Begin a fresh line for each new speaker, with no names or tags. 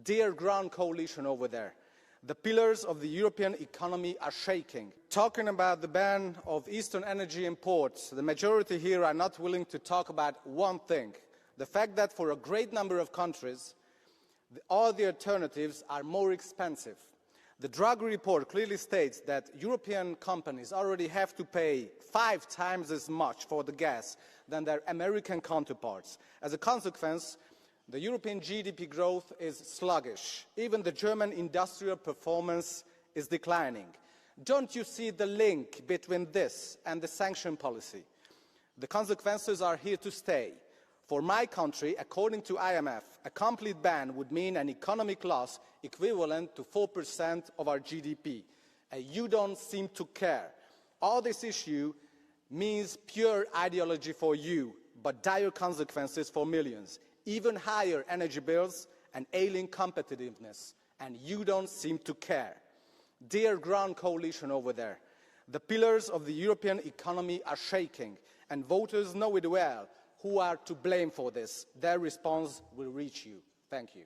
Dear Grand Coalition over there, the pillars of the European economy are shaking. Talking about the ban of Eastern energy imports, the majority here are not willing to talk about one thing, the fact that for a great number of countries, all the alternatives are more expensive. The Draghi report clearly states that European companies already have to pay 5 times as much for the gas than their American counterparts. As a consequence, the European GDP growth is sluggish. Even the German industrial performance is declining. Don't you see the link between this and the sanction policy? The consequences are here to stay. For my country, according to IMF, a complete ban would mean an economic loss equivalent to 4% of our GDP. And you don't seem to care. All this issue means pure ideology for you, but dire consequences for millions. Even higher energy bills and ailing competitiveness. And you don't seem to care. Dear Grand Coalition over there, the pillars of the European economy are shaking, and voters know it well. Who are to blame for this? Their response will reach you. Thank you.